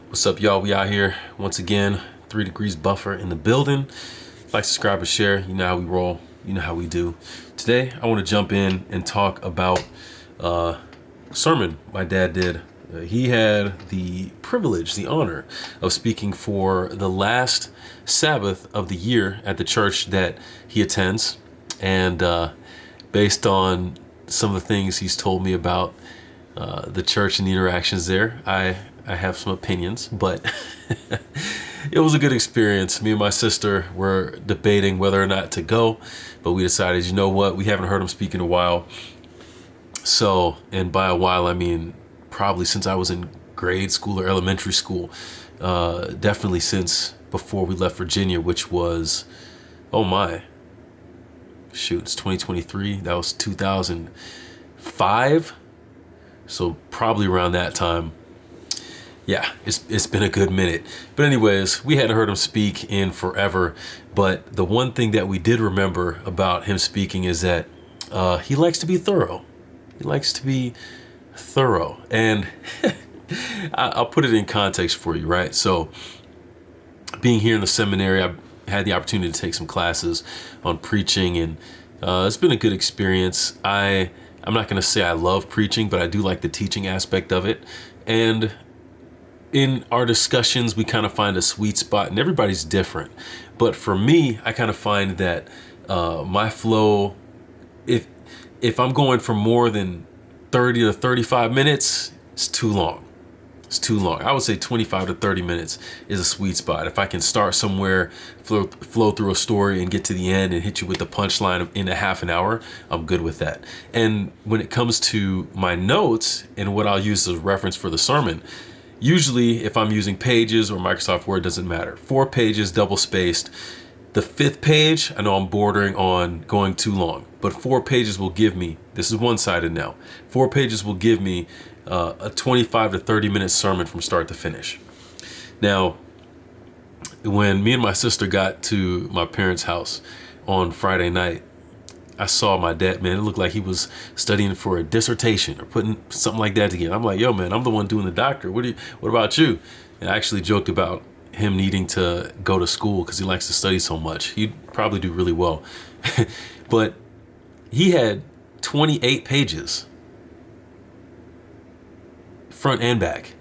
What's up, y'all? We out here once again. 3 Degrees Buffer in the building. Like, subscribe, and share. You know how we roll. You know how we do. Today, I want to jump in and talk about a sermon my dad did. He had the privilege, the honor of speaking for the last Sabbath of the year at the church that he attends. And based on some of the things he's told me about the church and the interactions there, I have some opinions, but it was a good experience. Me and my sister were debating whether or not to go, but we decided, you know what, we haven't heard him speak in a while. So, and by a while, I mean probably since I was in grade school or elementary school, definitely since before we left Virginia, which was, oh my, shoot, it's 2023. That was 2005. So probably around that time. Yeah, it's been a good minute. But anyways, we hadn't heard him speak in forever. But the one thing that we did remember about him speaking is that he likes to be thorough. He likes to be thorough. And I'll put it in context for you, right? So being here in the seminary, I had the opportunity to take some classes on preaching, and it's been a good experience. I'm not going to say I love preaching, but I do like the teaching aspect of it. And in our discussions, we kind of find a sweet spot, and everybody's different. But for me, I kind of find that my flow, if I'm going for more than 30 to 35 minutes, it's too long. It's too long. I would say 25 to 30 minutes is a sweet spot. If I can start somewhere, flow through a story and get to the end and hit you with the punchline in a half an hour, I'm good with that. And when it comes to my notes and what I'll use as a reference for the sermon, usually if I'm using Pages or Microsoft Word, doesn't matter. 4 pages, double spaced. The 5th page, I know I'm bordering on going too long, but 4 pages will give me, this is one-sided now, 4 pages will give me a 25 to 30 minute sermon from start to finish. Now, when me and my sister got to my parents' house on Friday night, I saw my dad, man, it looked like he was studying for a dissertation or putting something like that together. I'm like, yo, man, I'm the one doing the doctor. What about you? And I actually joked about him needing to go to school because he likes to study so much. He'd probably do really well. But he had 28 pages, front and back.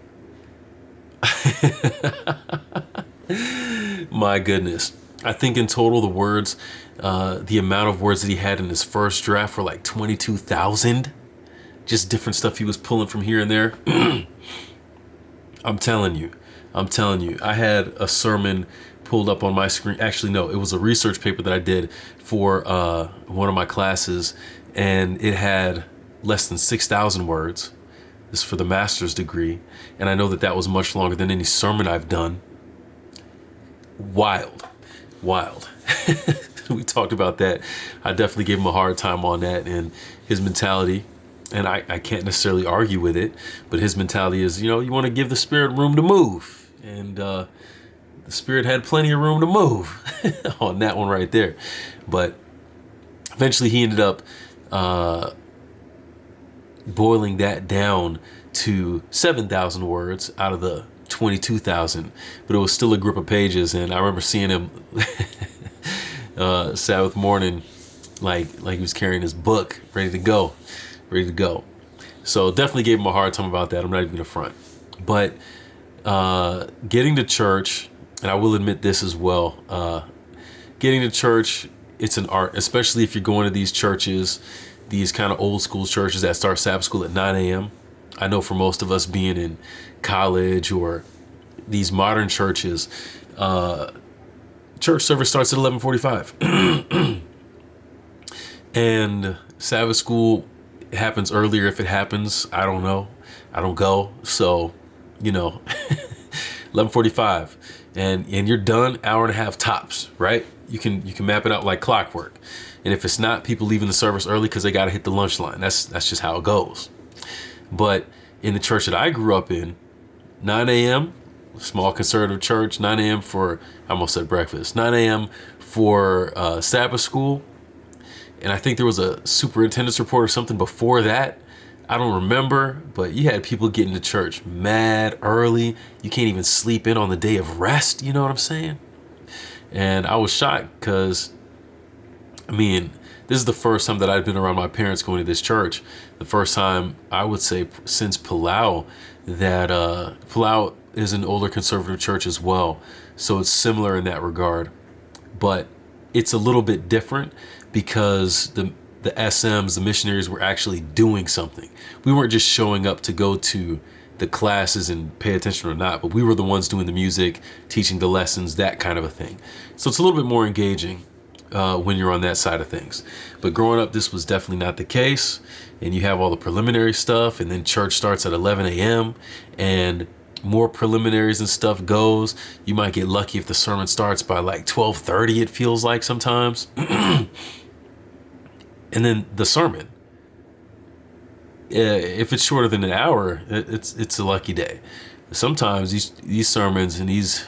My goodness. I think in total the words, the amount of words that he had in his first draft were like 22,000. Just different stuff he was pulling from here and there. I'm telling you. I had a sermon pulled up on my screen. Actually, no, it was a research paper that I did for one of my classes, and it had less than 6,000 words. This is for the master's degree, and I know that was much longer than any sermon I've done. Wild. We talked about that. I definitely gave him a hard time on that and his mentality. And I can't necessarily argue with it, but his mentality is, you want to give the Spirit room to move. And the Spirit had plenty of room to move on that one right there. But eventually he ended up boiling that down to 7,000 words out of the 22,000, but it was still a group of pages. And I remember seeing him Sabbath morning, like he was carrying his book, ready to go. So definitely gave him a hard time about that. I'm not even gonna front. But getting to church, and I will admit this as well, getting to church, it's an art, especially if you're going to these churches, these kind of old school churches that start Sabbath school at 9 a.m. I know for most of us being in college or these modern churches, church service starts at 11:45. And Sabbath school happens earlier if it happens. I don't know. I don't go. So, 11:45 and you're done, hour and a half tops, right? You can map it out like clockwork. And if it's not, people leaving the service early because they got to hit the lunch line. That's just how it goes. But in the church that I grew up in, 9 a.m., small conservative church, 9 a.m. for, I almost said breakfast, 9 a.m. for Sabbath school. And I think there was a superintendent's report or something before that. I don't remember, but you had people getting to church mad early. You can't even sleep in on the day of rest. You know what I'm saying? And I was shocked because, I mean, this is the first time that I've been around my parents going to this church. The first time, I would say, since Palau, that Palau is an older conservative church as well. So it's similar in that regard. But it's a little bit different because the SMs, the missionaries, were actually doing something. We weren't just showing up to go to the classes and pay attention or not, but we were the ones doing the music, teaching the lessons, that kind of a thing. So it's a little bit more engaging when you're on that side of things. But growing up, this was definitely not the case. And you have all the preliminary stuff, and then church starts at 11 a.m. and more preliminaries and stuff goes. You might get lucky if the sermon starts by like 12:30, it feels like sometimes. And then the sermon, if it's shorter than an hour, it's a lucky day. Sometimes these sermons and these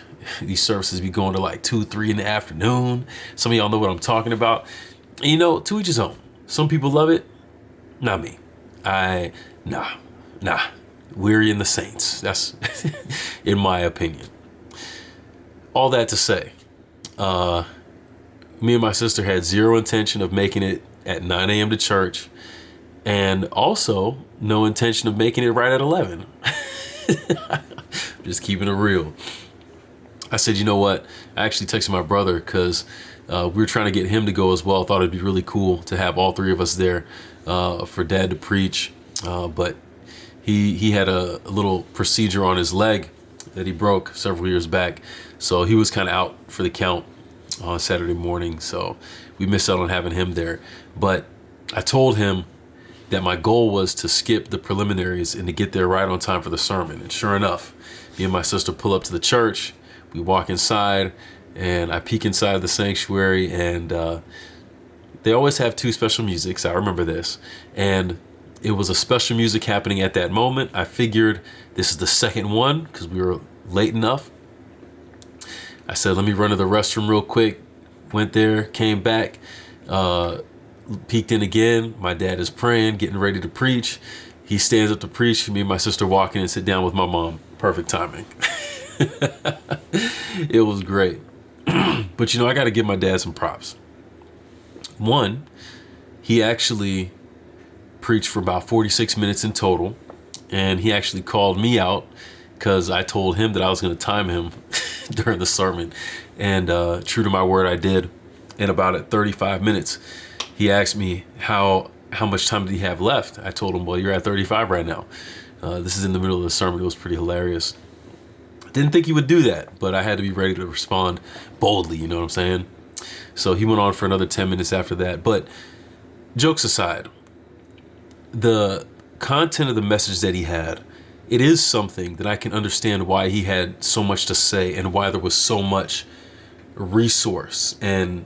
services be going to like 2, 3 in the afternoon. Some of y'all know what I'm talking about. And, you know, to each his own. Some people love it. Not me. Nah. Weary in the saints. That's in my opinion. All that to say, me and my sister had zero intention of making it at 9 a.m. to church, and also no intention of making it right at 11. Just keeping it real. I said, you know what? I actually texted my brother because we were trying to get him to go as well. I thought it'd be really cool to have all three of us there for Dad to preach. But he had a little procedure on his leg that he broke several years back. So he was kind of out for the count on Saturday morning. So we missed out on having him there. But I told him that my goal was to skip the preliminaries and to get there right on time for the sermon. And sure enough, me and my sister pull up to the church. We walk inside, and I peek inside the sanctuary, and they always have two special musics. I remember this. And it was a special music happening at that moment. I figured this is the second one because we were late enough. I said, let me run to the restroom real quick. Went there, came back, peeked in again. My dad is praying, getting ready to preach. He stands up to preach. Me and my sister walk in and sit down with my mom. Perfect timing. It was great. But you know, I got to give my dad some props. One, he actually preached for about 46 minutes in total, and he actually called me out because I told him that I was going to time him during the sermon, and true to my word, I did. And about at 35 minutes, he asked me how much time did he have left. I told him, well, you're at 35 right now. This is in the middle of the sermon. It was pretty hilarious. Didn't think he would do that, but I had to be ready to respond boldly, you know what I'm saying? So he went on for another 10 minutes after that. But jokes aside, the content of the message that he had, it is something that I can understand why he had so much to say and why there was so much resource and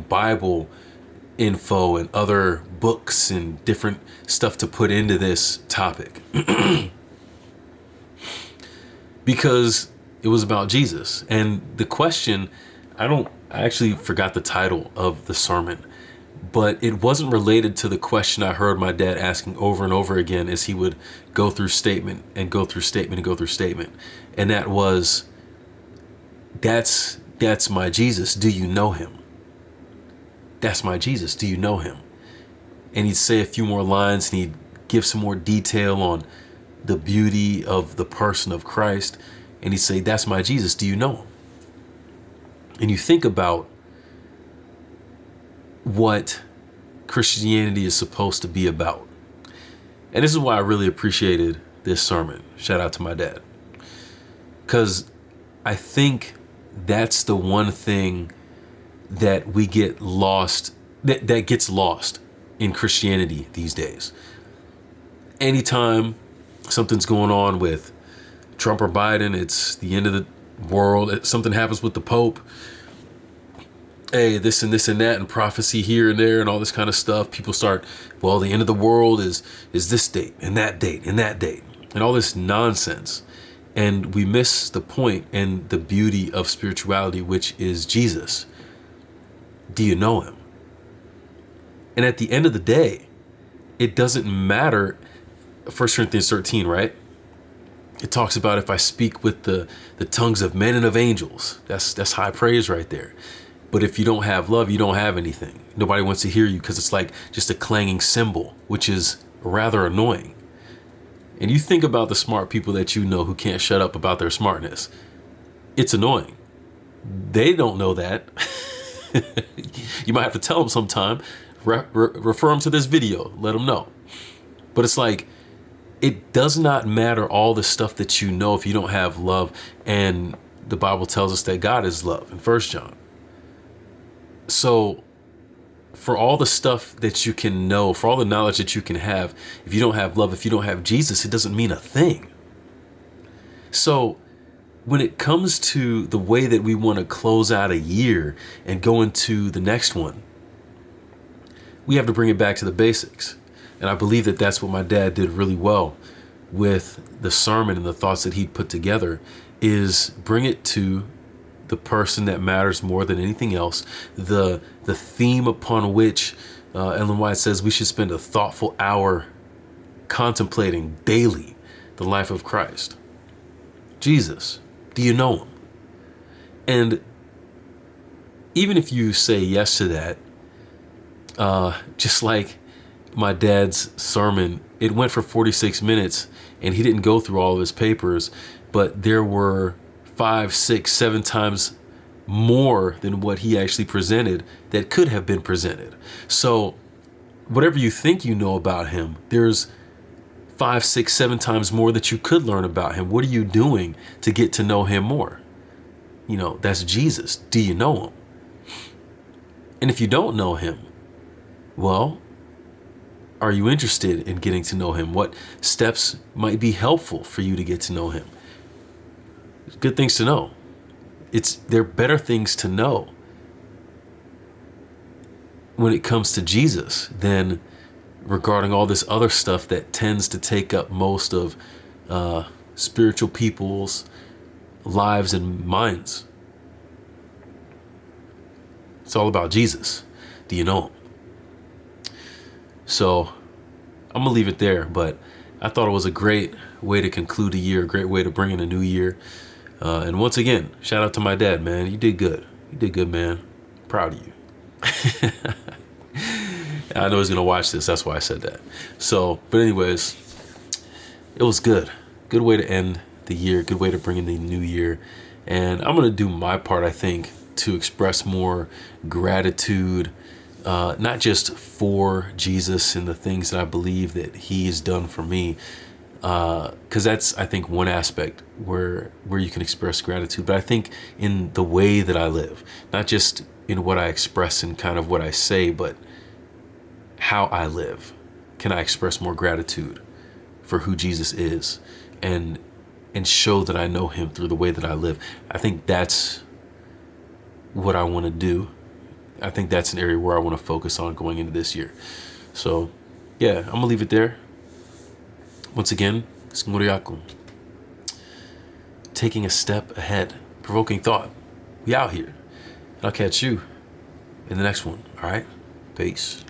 Bible info and other books and different stuff to put into this topic. Because it was about Jesus. And the question, I actually forgot the title of the sermon, but it wasn't related to the question I heard my dad asking over and over again as he would go through statement and go through statement and go through statement. And that was, that's my Jesus. Do you know him? That's my Jesus. Do you know him? And he'd say a few more lines and he'd give some more detail on the beauty of the person of Christ. And he'd say, that's my Jesus. Do you know him? And you think about what Christianity is supposed to be about. And this is why I really appreciated this sermon. Shout out to my dad. Because I think that's the one thing that we get lost, that gets lost in Christianity these days. Anytime something's going on with Trump or Biden, it's the end of the world. Something happens with the Pope. Hey, this and this and that, and prophecy here and there and all this kind of stuff. People start, well, the end of the world is this date and that date and that date and all this nonsense. And we miss the point and the beauty of spirituality, which is Jesus. Do you know him? And at the end of the day, it doesn't matter 1 Corinthians 13, right? It talks about if I speak with the tongues of men and of angels, that's high praise right there. But if you don't have love, you don't have anything. Nobody wants to hear you because it's like just a clanging cymbal, which is rather annoying. And you think about the smart people that you know who can't shut up about their smartness. It's annoying. They don't know that. You might have to tell them sometime, refer them to this video, let them know. But it's like, it does not matter all the stuff that you know if you don't have love. And the Bible tells us that God is love in 1 John. So for all the stuff that you can know, for all the knowledge that you can have, if you don't have love, if you don't have Jesus, it doesn't mean a thing. So when it comes to the way that we want to close out a year and go into the next one, we have to bring it back to the basics. And I believe that that's what my dad did really well with the sermon and the thoughts that he put together, is bring it to the person that matters more than anything else, the theme upon which Ellen White says we should spend a thoughtful hour contemplating daily the life of Christ. Jesus, do you know him? And even if you say yes to that, just like my dad's sermon, it went for 46 minutes and he didn't go through all of his papers, but there were 5, 6, 7 times more than what he actually presented that could have been presented. So whatever you think you know about him, there's 5, 6, 7 times more that you could learn about him. What are you doing to get to know him more? You know, that's Jesus. Do you know him? And if you don't know him, well, are you interested in getting to know him? What steps might be helpful for you to get to know him? Good things to know. They're better things to know when it comes to Jesus than regarding all this other stuff that tends to take up most of spiritual people's lives and minds. It's all about Jesus. Do you know him? So I'm gonna leave it there, but I thought it was a great way to conclude a year, a great way to bring in a new year. And once again, shout out to my dad, man. You did good. You did good, man. Proud of you. I know he's gonna watch this. That's why I said that. So, but anyways, it was good. Good way to end the year. Good way to bring in the new year. And I'm gonna do my part, I think, to express more gratitude, not just for Jesus and the things that I believe that he has done for me, because that's, I think, one aspect where you can express gratitude, but I think in the way that I live, not just in what I express and kind of what I say, but how I live. Can I express more gratitude for who Jesus is and show that I know him through the way that I live? I think that's what I want to do. I think that's an area where I want to focus on going into this year. So yeah, I'm gonna leave it there. Once again, it's Muriaku. Taking a step ahead, provoking thought. We out here. And I'll catch you in the next one. All right? Peace.